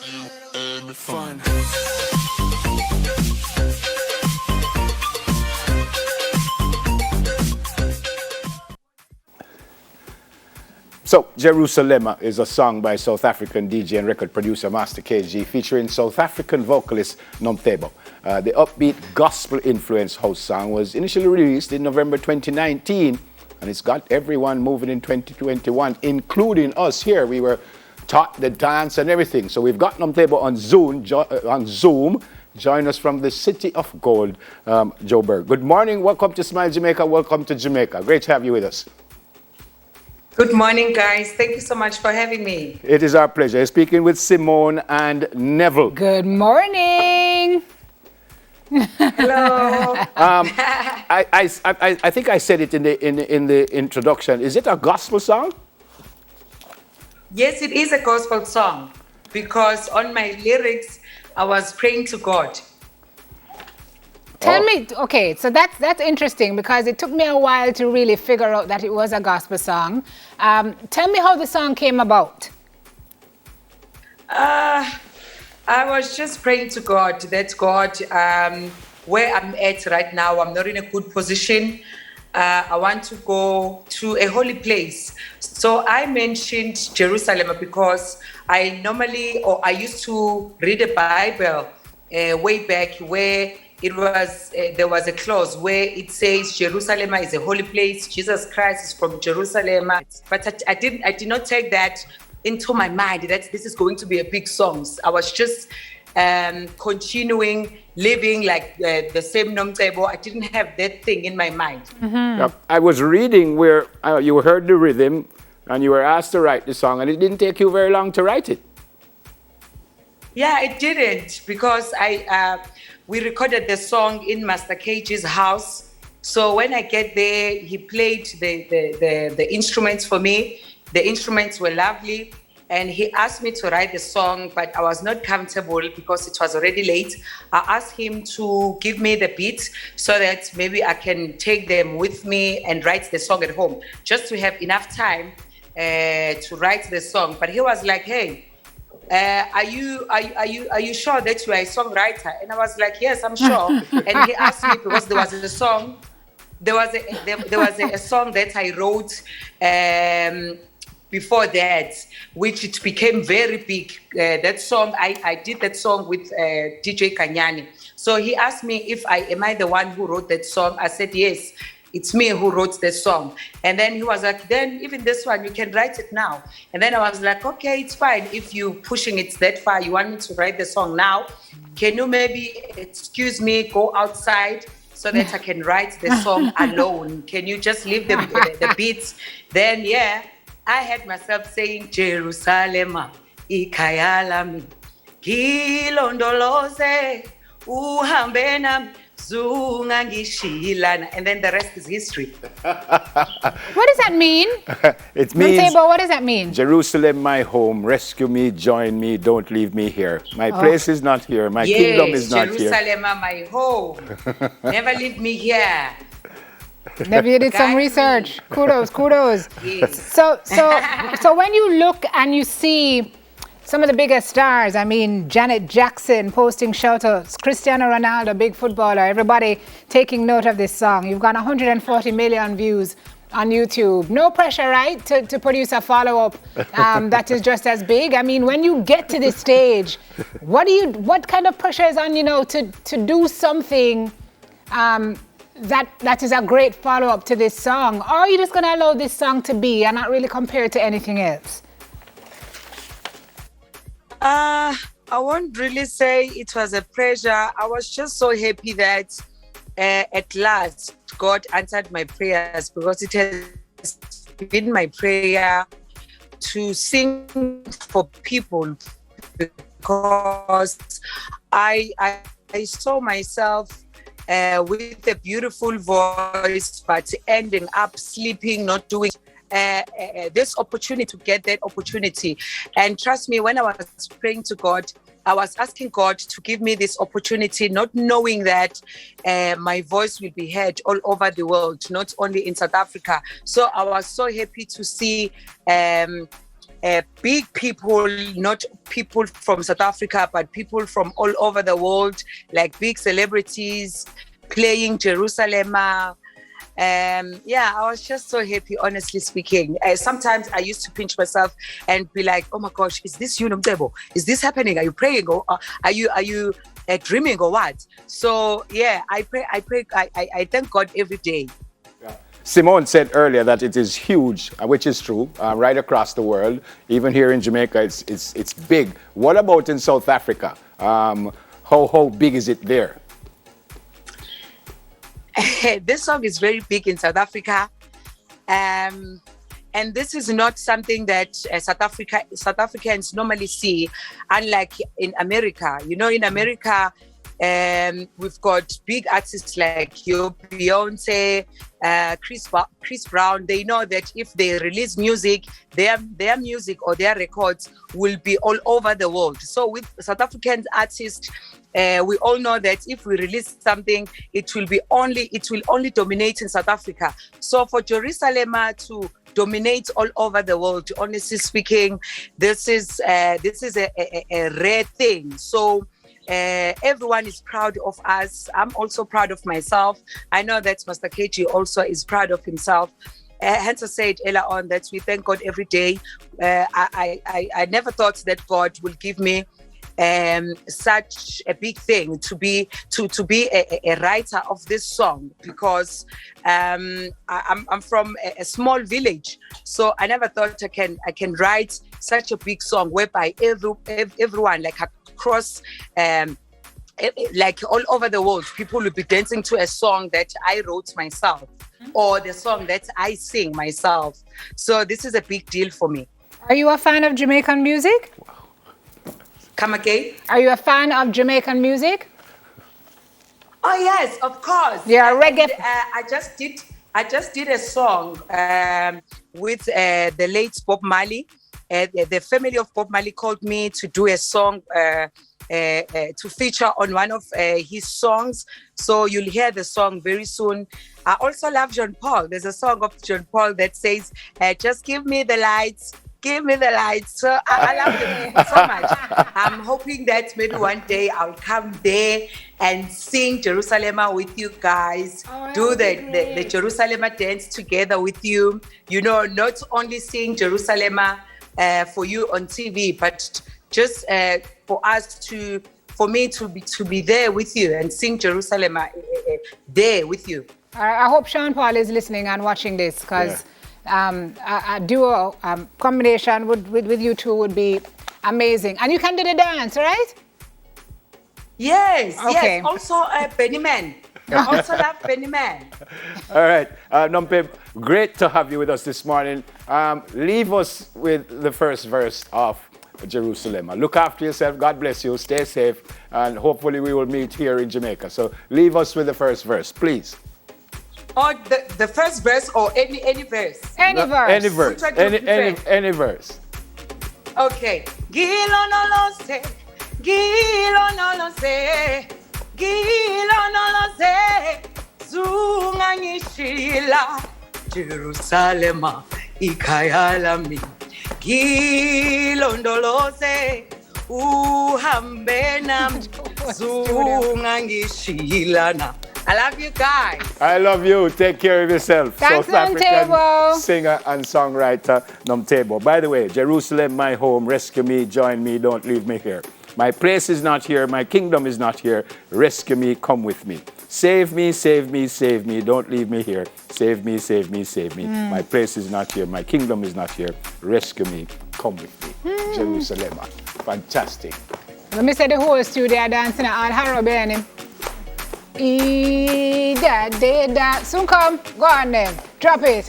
and fun. So, Jerusalema is a song by South African DJ and record producer Master KG featuring South African vocalist Nomcebo. The upbeat gospel-influenced house song was initially released in November 2019, and it's got everyone moving in 2021, including us here. We were taught the dance and everything. So we've got Nomcebo on Zoom. Join us from the City of Gold, Joburg. Good morning. Welcome to Smile Jamaica. Welcome to Jamaica. Great to have you with us. Good morning, guys. Thank you so much for having me. It is our pleasure. You're speaking with Simone and Neville. Good morning. Hello. I think I said it in the introduction. Is it a gospel song? Yes, it is a gospel song because on my lyrics, I was praying to God. Tell me, okay, so that's interesting because it took me a while to really figure out that it was a gospel song. Tell me how the song came about. I was just praying to God that God, where I'm at right now, I'm not in a good position. I want to go to a holy place. So I mentioned Jerusalem because I used to read the Bible way back where there was a clause where it says Jerusalem is a holy place. Jesus Christ is from Jerusalem. But I did not take that into my mind that this is going to be a big song. I was just continuing living like the same Nomcebo. I didn't have that thing in my mind. Mm-hmm. Yep. I was reading where you heard the rhythm and you were asked to write the song, and it didn't take you very long to write it. Yeah, it didn't because we recorded the song in Master KG's house. So when I get there, he played the instruments for me. The instruments were lovely. And he asked me to write the song, but I was not comfortable because it was already late. I asked him to give me the beats so that maybe I can take them with me and write the song at home, just to have enough time to write the song. But he was like, "Hey, are you sure that you are a songwriter?" And I was like, "Yes, I'm sure." And he asked me because there was a song. There was a song that I wrote. Before that, which it became very big. That song, I did that song with DJ Kanyani. So he asked me if am I the one who wrote that song? I said, yes, it's me who wrote that song. And then he was like, then even this one, you can write it now. And then I was like, okay, it's fine. If you pushing it that far, you want me to write the song now, can you maybe excuse me, go outside so that I can write the song alone? Can you just leave the beats? Then, yeah. I had myself saying, Jerusalema, ikhaya lami, ngilondoloze, uhambe nami, zungangishilana. And then the rest is history. What does that mean? It means, Nomcebo, what does that mean? Jerusalem, my home, rescue me, join me, don't leave me here. My place is not here, my kingdom is not here. Jerusalema, my home, never leave me here. Maybe you did some research. Kudos. Yes. So when you look and you see some of the biggest stars, I mean, Janet Jackson posting shout-outs, Cristiano Ronaldo, big footballer, everybody taking note of this song. You've got 140 million views on YouTube. No pressure, right, to produce a follow-up that is just as big. I mean, when you get to this stage, what kind of pressure is on, to do something that is a great follow-up to this song? Or are you just going to allow this song to be and not really compare it to anything else? I won't really say it was a pressure. I was just so happy that at last God answered my prayers, because it has been my prayer to sing for people, because I saw myself with a beautiful voice, but ending up sleeping, not doing this opportunity to get that opportunity. And trust me, when I was praying to God, I was asking God to give me this opportunity, not knowing that my voice will be heard all over the world, not only in South Africa. So I was so happy to see big people, not people from South Africa, but people from all over the world, like big celebrities playing Jerusalema. Yeah, I was just so happy, honestly speaking. Sometimes I used to pinch myself and be like, oh my gosh, is this you, Nomcebo? Is this happening? Are you praying? Or are you dreaming or what? So yeah, I thank God every day. Simone said earlier that it is huge, which is true, right across the world. Even here in Jamaica, it's big. What about in South Africa? How big is it there? This song is very big in South Africa. And this is not something that South Africans normally see, unlike in America. You know, in America, we've got big artists like your Beyonce, Chris Brown. They know that if they release music, their music or their records will be all over the world. So with South African artists, we all know that if we release something, it will only dominate in South Africa. So for Jerusalema to dominate all over the world, honestly speaking, this is a rare thing. So everyone is proud of us. I'm also proud of myself. I know that Master KG also is proud of himself. Hence I said earlier on that we thank God every day. I never thought that God will give me such a big thing to be a writer of this song, because I'm from a small village, so I never thought I can write such a big song whereby everyone, like across like all over the world, people will be dancing to a song that I wrote myself or the song that I sing myself. So this is a big deal for me. Are you a fan of Jamaican music? Come again? Are you a fan of Jamaican music? Oh yes, of course. Yeah, reggae. I just did a song with the late Bob Marley. The family of Bob Marley called me to do a song to feature on one of his songs. So you'll hear the song very soon. I also love John Paul. There's a song of John Paul that says, just give me the lights. Give me the lights. So I love them so much. I'm hoping that maybe one day I'll come there and sing Jerusalema with you guys. Do the Jerusalema dance together with you. You know, not only sing Jerusalema for you on TV, but just for me to be there with you and sing Jerusalema there with you. I hope Sean Paul is listening and watching this, because a duo combination with you two would be amazing. And you can do the dance, right? Yes, okay. Yes. Also, Benny Man. I also love Benny Man. All right, Nomcebo, great to have you with us this morning. Leave us with the first verse of Jerusalema. Look after yourself. God bless you. Stay safe. And hopefully we will meet here in Jamaica. So leave us with the first verse, please. Or the first verse, or any verse? Any verse. Any verse. Any verse. Okay. Gilo no lo sé, gilo no lo sé, gilo no lo sé, zunga ngishila, Jerusalema ikhaya lami. Gilo no lo sé, uhambe nami, zunga ngishilana. I love you guys. I love you. Take care of yourself. Thanks, South African Nomcebo. singer and songwriter Nomcebo. By the way, Jerusalem, my home, rescue me, join me, don't leave me here. My place is not here, my kingdom is not here. Rescue me, come with me. Save me, save me, save me, don't leave me here. Save me, save me, save me. My place is not here, my kingdom is not here. Rescue me, come with me. Jerusalem. Fantastic. Let me say the whole studio dancing all Harrow behind him. Da. Soon come. Go on then. Drop it.